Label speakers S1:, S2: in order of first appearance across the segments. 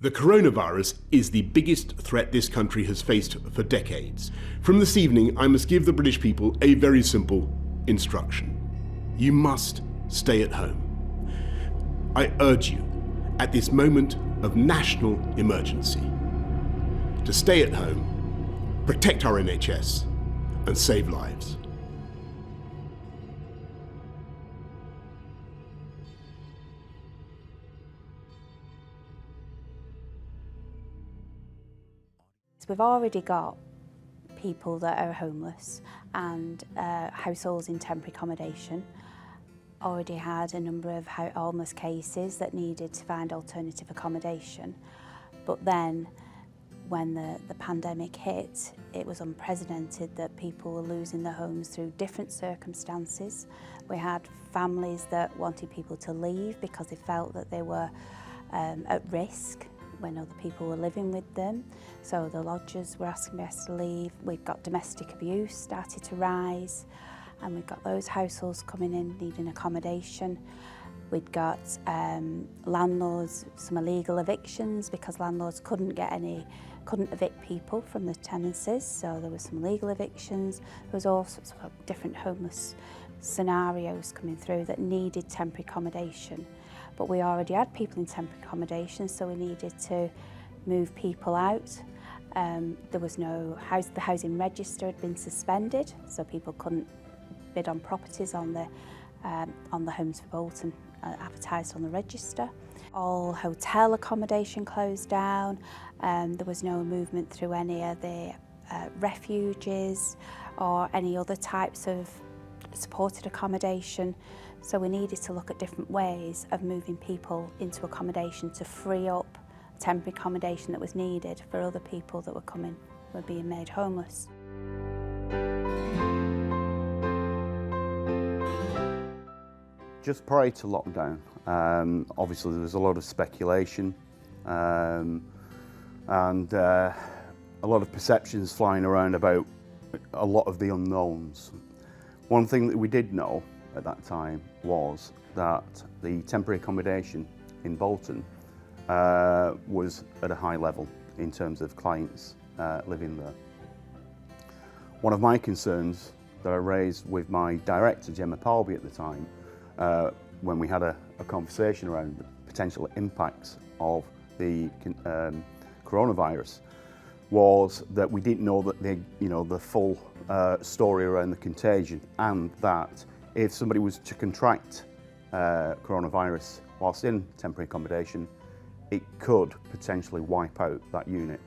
S1: The coronavirus is the biggest threat this country has faced for decades. From this evening, I must give the British people a very simple instruction. You must stay at home. I urge you, at this moment of national emergency, to stay at home, protect our NHS, and save lives.
S2: We've already got people that are homeless and households in temporary accommodation. Already had a number of homeless cases that needed to find alternative accommodation. But then when the pandemic hit, it was unprecedented that people were losing their homes through different circumstances. We had families that wanted people to leave because they felt that they were at risk when other people were living with them. So the lodgers were asking us to leave. We've got domestic abuse started to rise, and we've got those households coming in needing accommodation. We'd got landlords, some illegal evictions because landlords couldn't evict people from the tenancies, so there were some illegal evictions. There was all sorts of different homeless scenarios coming through that needed temporary accommodation. But we already had people in temporary accommodation, so we needed to move people out. There was no house, the housing register had been suspended, so people couldn't bid on properties on the Homes for Bolton advertised on the register. All hotel accommodation closed down. There was no movement through any of the refuges or any other types of supported accommodation. So we needed to look at different ways of moving people into accommodation to free up temporary accommodation that was needed for other people that were being made homeless.
S3: Just prior to lockdown, obviously there was a lot of speculation and a lot of perceptions flying around about a lot of the unknowns. One thing that we did know at that time was that the temporary accommodation in Bolton was at a high level in terms of clients living there. One of my concerns that I raised with my director, Gemma Palby, at the time, when we had a conversation around the potential impacts of the coronavirus, was that we didn't know that the full story around the contagion, and that if somebody was to contract coronavirus whilst in temporary accommodation, it could potentially wipe out that unit,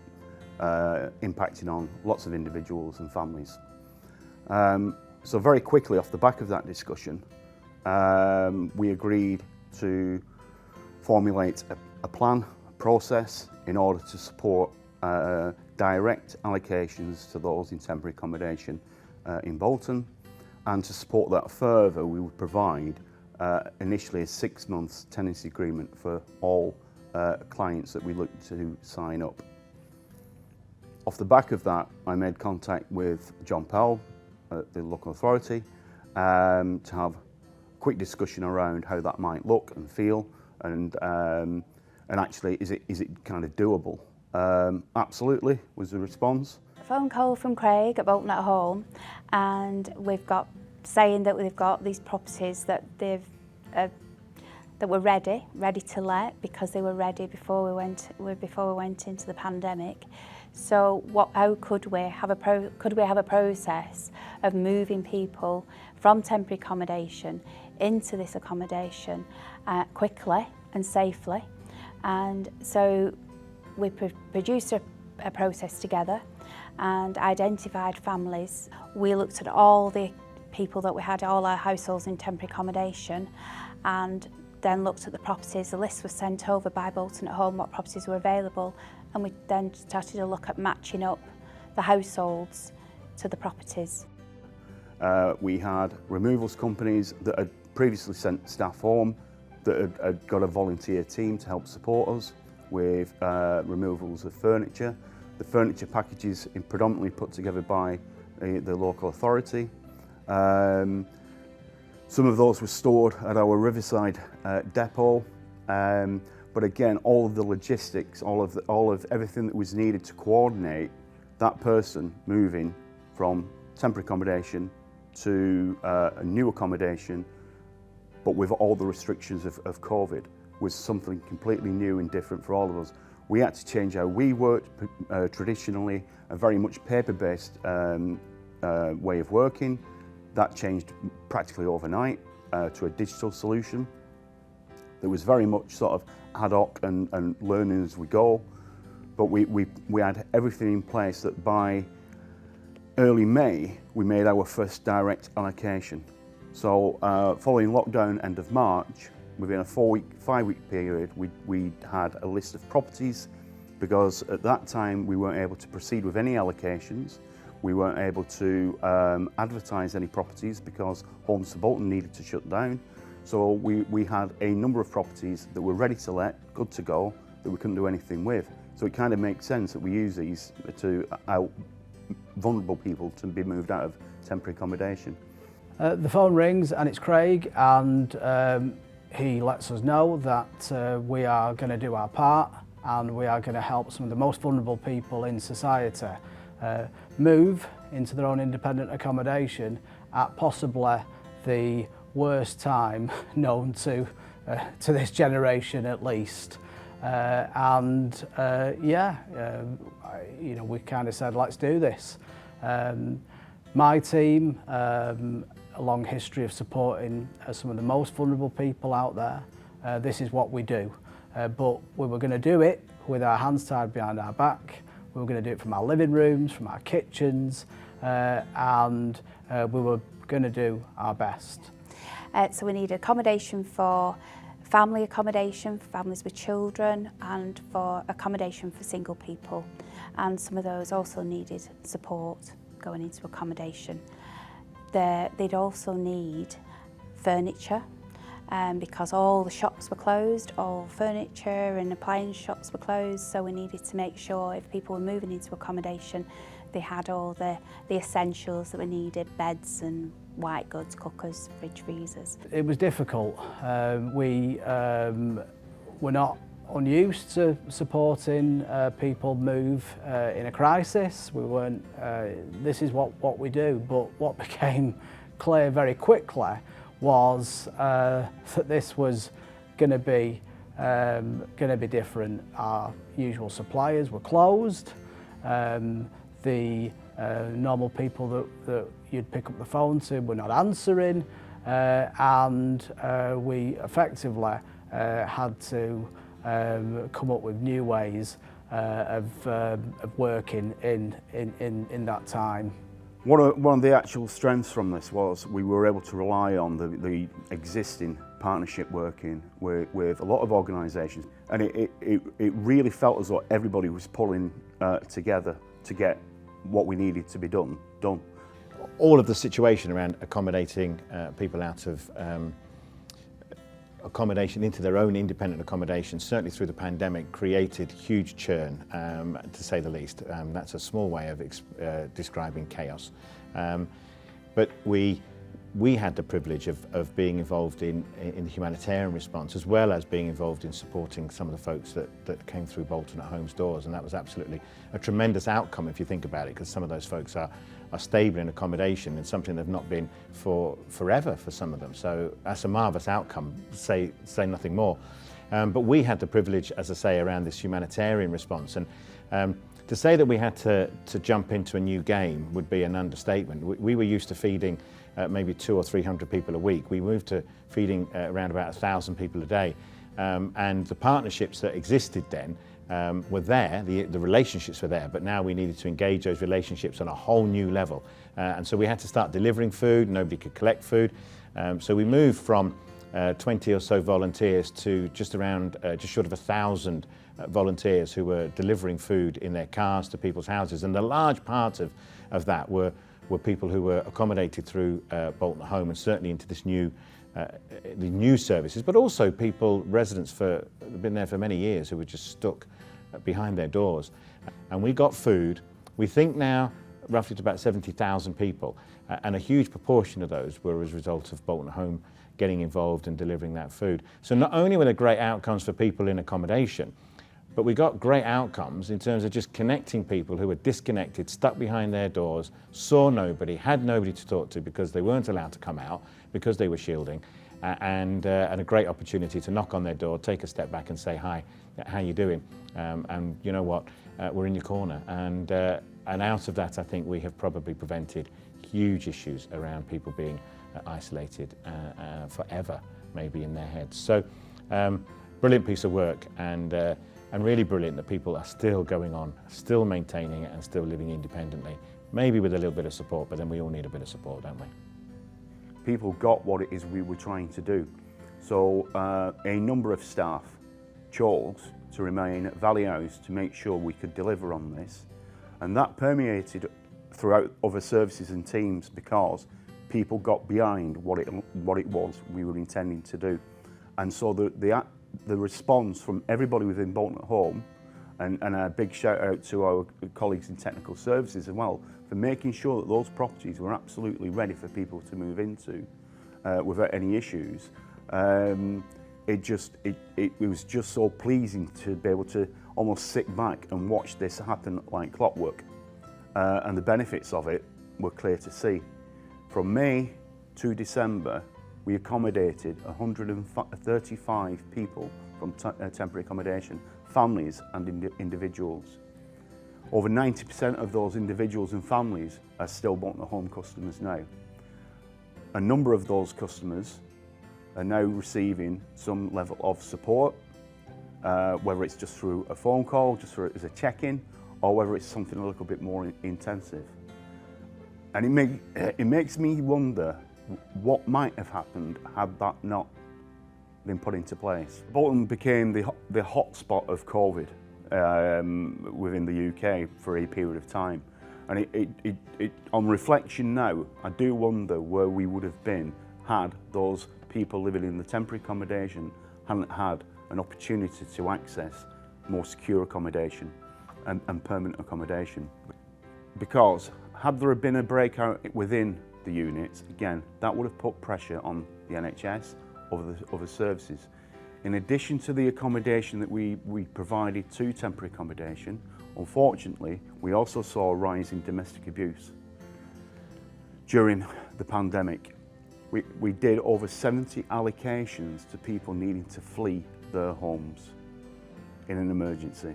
S3: impacting on lots of individuals and families. So very quickly off the back of that discussion, we agreed to formulate a plan, a process in order to support direct allocations to those in temporary accommodation in Bolton. And to support that further, we would provide initially a 6 months tenancy agreement for all clients that we look to sign up. Off the back of that, I made contact with John Powell at the local authority to have a quick discussion around how that might look and feel, and actually, is it kind of doable? Absolutely, was the response.
S2: A phone call from Craig at Bolton at Home, and we've got saying that we've got these properties that that were ready to let, because they were ready before we went into the pandemic. So how could we have a process of moving people from temporary accommodation into this accommodation quickly and safely? And so we produced a process together and identified families. We looked at all the people that we had, all our households in temporary accommodation, and then looked at the properties. The list was sent over by Bolton at Home, what properties were available, and we then started to look at matching up the households to the properties.
S3: We had removals companies that had previously sent staff home, that had got a volunteer team to help support us with removals of furniture. The furniture packages are predominantly put together by the local authority. Some of those were stored at our Riverside depot, But again, all of the logistics, all of everything that was needed to coordinate that person moving from temporary accommodation to a new accommodation, but with all the restrictions of COVID, was something completely new and different for all of us. We had to change how we worked, traditionally a very much paper-based way of working. That changed practically overnight to a digital solution. That was very much sort of ad hoc and learning as we go. But we had everything in place that by early May, we made our first direct allocation. So following lockdown end of March, within a 5-week period, we had a list of properties, because at that time we weren't able to proceed with any allocations. We weren't able to advertise any properties because Homelessness Bolton needed to shut down. So we had a number of properties that were ready to let, good to go, that we couldn't do anything with. So it kind of makes sense that we use these to help vulnerable people to be moved out of temporary accommodation.
S4: The phone rings and it's Craig, and he lets us know that we are going to do our part and we are going to help some of the most vulnerable people in society move into their own independent accommodation at possibly the worst time known to this generation at least. We kind of said, let's do this. My team, a long history of supporting some of the most vulnerable people out there. This is what we do. But we were going to do it with our hands tied behind our back. We were going to do it from our living rooms, from our kitchens, and we were going to do our best.
S2: So we need accommodation for family accommodation, for families with children, and for accommodation for single people. And some of those also needed support going into accommodation. They'd also need furniture, because all the shops were closed, all furniture and appliance shops were closed, so we needed to make sure if people were moving into accommodation, they had all the essentials that were needed: beds and white goods, cookers, fridge, freezers.
S4: It was difficult. We were not unused to supporting people move in a crisis. We weren't, this is what we do, but what became clear very quickly was that this was going to be different. Our usual suppliers were closed. The normal people that you'd pick up the phone to were not answering, and we effectively had to come up with new ways of working in that time.
S3: One of the actual strengths from this was we were able to rely on the existing partnership working with a lot of organisations, and it really felt as though everybody was pulling together to get what we needed to be done.
S5: All of the situation around accommodating people out of accommodation into their own independent accommodation, certainly through the pandemic, created huge churn, to say the least. That's a small way of describing chaos. But we had the privilege of being involved in the humanitarian response, as well as being involved in supporting some of the folks that came through Bolton at Home's doors, and that was absolutely a tremendous outcome if you think about it, because some of those folks are stable in accommodation and something they've not been for forever for some of them. So that's a marvellous outcome, say nothing more. But we had the privilege, as I say, around this humanitarian response, and to say that we had to jump into a new game would be an understatement. We were used to feeding maybe 200 or 300 people a week. We moved to feeding around about 1,000 people a day, and the partnerships that existed then were there, the relationships were there, but now we needed to engage those relationships on a whole new level. And so we had to start delivering food. Nobody could collect food. So we moved from 20 or so volunteers to just short of 1,000 volunteers who were delivering food in their cars to people's houses. And the large part of that were people who were accommodated through Bolton at Home, and certainly into this the new services, but also residents who've been there for many years who were just stuck behind their doors. And we got food, we think now, roughly to about 70,000 people, and a huge proportion of those were as a result of Bolton at Home getting involved and delivering that food. So not only were there great outcomes for people in accommodation, but we got great outcomes in terms of just connecting people who were disconnected, stuck behind their doors, saw nobody, had nobody to talk to because they weren't allowed to come out because they were shielding, and a great opportunity to knock on their door, take a step back and say, hi, how you doing? And you know what, we're in your corner. And out of that, I think we have probably prevented huge issues around people being isolated forever, maybe in their heads. So brilliant piece of work, and really brilliant that people are still going on, still maintaining it and still living independently, maybe with a little bit of support, but then we all need a bit of support, don't we?
S3: People got what it is we were trying to do. So a number of staff chose to remain at Valley House to make sure we could deliver on this, and that permeated throughout other services and teams because people got behind what it was we were intending to do. And so the response from everybody within Bolton at Home, and a big shout out to our colleagues in technical services as well, for making sure that those properties were absolutely ready for people to move into without any issues. It was just so pleasing to be able to almost sit back and watch this happen like clockwork. And the benefits of it were clear to see. From May to December, we accommodated 135 people from temporary accommodation, families and individuals. Over 90% of those individuals and families are still Bolton at Home customers now. A number of those customers are now receiving some level of support, whether it's just through a phone call, just as a check-in, or whether it's something a little bit more intensive. And it makes me wonder what might have happened had that not been put into place. Bolton became the hotspot of COVID within the UK for a period of time. And on reflection now, I do wonder where we would have been had those people living in the temporary accommodation hadn't had an opportunity to access more secure accommodation and permanent accommodation. Because had there been a breakout within the units, again, that would have put pressure on the NHS, other services. In addition to the accommodation that we provided to temporary accommodation, unfortunately, we also saw a rise in domestic abuse. During the pandemic, we did over 70 allocations to people needing to flee their homes in an emergency.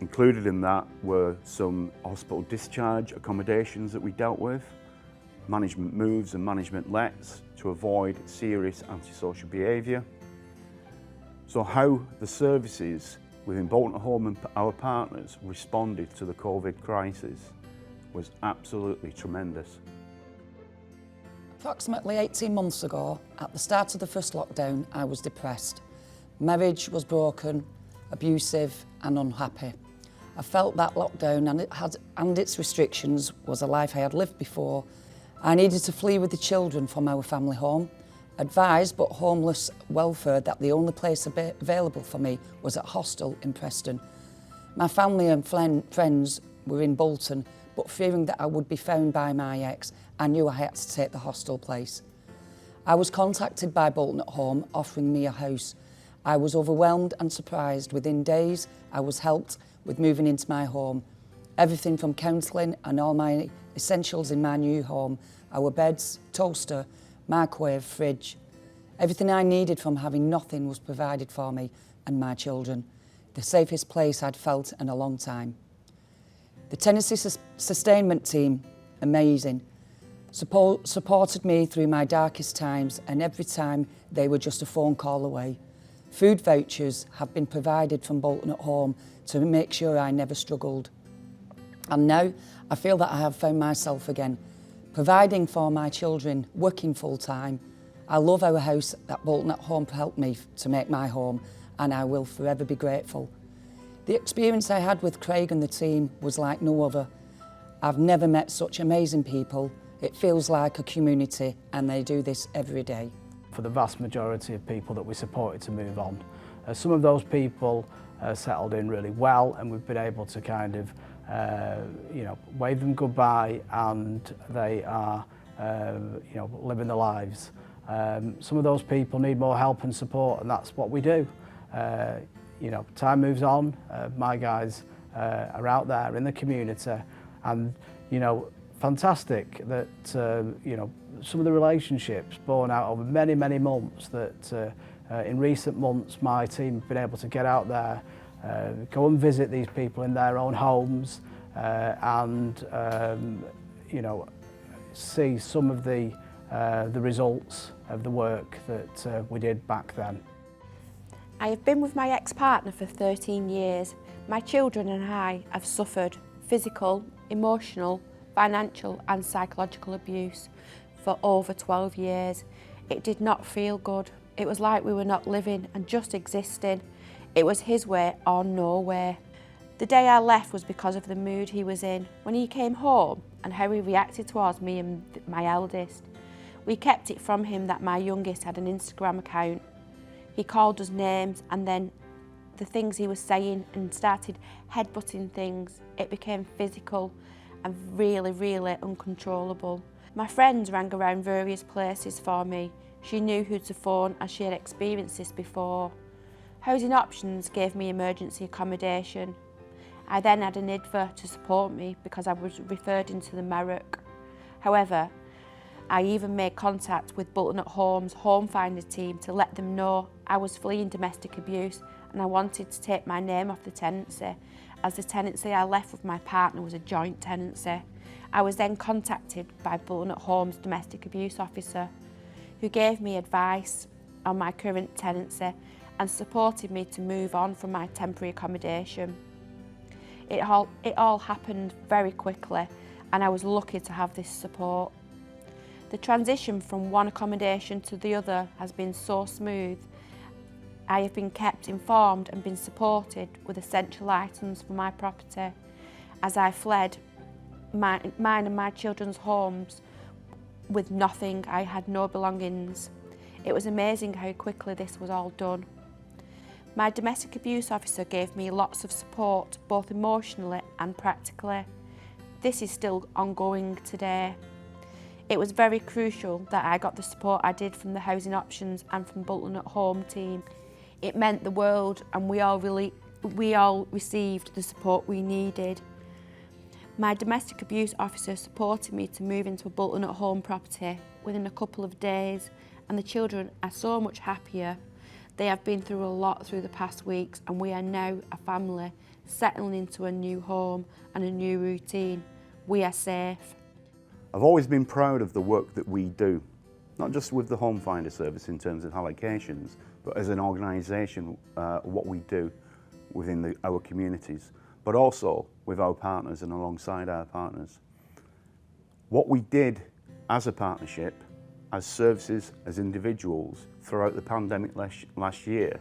S3: Included in that were some hospital discharge accommodations that we dealt with, management moves and management lets to avoid serious antisocial behaviour. So how the services within Bolton at Home and our partners responded to the COVID crisis was absolutely tremendous.
S6: Approximately 18 months ago, at the start of the first lockdown, I was depressed. Marriage was broken, abusive and unhappy. I felt that lockdown and its restrictions was a life I had lived before. I needed to flee with the children from our family home. Advised but homeless welfare that the only place available for me was at hostel in Preston. My family and friends were in Bolton, but fearing that I would be found by my ex, I knew I had to take the hostel place. I was contacted by Bolton at Home offering me a house. I was overwhelmed and surprised. Within days, I was helped with moving into my home. Everything from counselling and all my essentials in my new home, our beds, toaster, microwave, fridge. Everything I needed from having nothing was provided for me and my children. The safest place I'd felt in a long time. The tenancy sustainment team, amazing. Supported me through my darkest times, and every time they were just a phone call away. Food vouchers have been provided from Bolton at Home to make sure I never struggled. And now I feel that I have found myself again, providing for my children, working full time. I love our house that Bolton at Home helped me to make my home, and I will forever be grateful. The experience I had with Craig and the team was like no other. I've never met such amazing people. It feels like a community, and they do this every day.
S4: For the vast majority of people that we supported to move on, some of those people settled in really well, and we've been able to kind of wave them goodbye, and they are living their lives Some of those people need more help and support, and that's what we do. You know, time moves on, my guys are out there in the community, and you know, fantastic that you know, some of the relationships born out over many months that in recent months my team have been able to get out there, go and visit these people in their own homes, and you know, see some of the results of the work that we did back then.
S7: I have been with my ex-partner for 13 years. My children and I have suffered physical, emotional, financial and psychological abuse for over 12 years. It did not feel good. It was like we were not living and just existing. It was his way or no way. The day I left was because of the mood he was in. When he came home and how he reacted towards me and my eldest. We kept it from him that my youngest had an Instagram account. He called us names, and then the things he was saying and started headbutting things, it became physical and really uncontrollable. My friends rang around various places for me. She knew who to phone as she had experienced this before. Housing Options gave me emergency accommodation. I then had an IDVA to support me because I was referred into the Merrick. However, I even made contact with Bolton at Home's Homefinder team to let them know I was fleeing domestic abuse and I wanted to take my name off the tenancy, as the tenancy I left with my partner was a joint tenancy. I was then contacted by Bolton at Home's domestic abuse officer, who gave me advice on my current tenancy and supported me to move on from my temporary accommodation. It all happened very quickly, and I was lucky to have this support. The transition from one accommodation to the other has been so smooth. I have been kept informed and been supported with essential items for my property as I fled mine and my children's homes with nothing. I had no belongings. It was amazing how quickly this was all done. My domestic abuse officer gave me lots of support, both emotionally and practically. This is still ongoing today. It was very crucial that I got the support I did from the Housing Options and from Bolton at Home team. It meant the world, and we all received the support we needed. My domestic abuse officer supported me to move into a Bolton at Home property within a couple of days, and the children are so much happier. They have been through a lot through the past weeks, and we are now a family settling into a new home and a new routine. We are safe.
S3: I've always been proud of the work that we do, not just with the Homefinder Service in terms of allocations, but as an organisation, what we do within our communities, but also with our partners and alongside our partners. What we did as a partnership, as services, as individuals throughout the pandemic last year,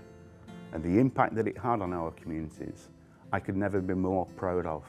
S3: and the impact that it had on our communities, I could never be more proud of.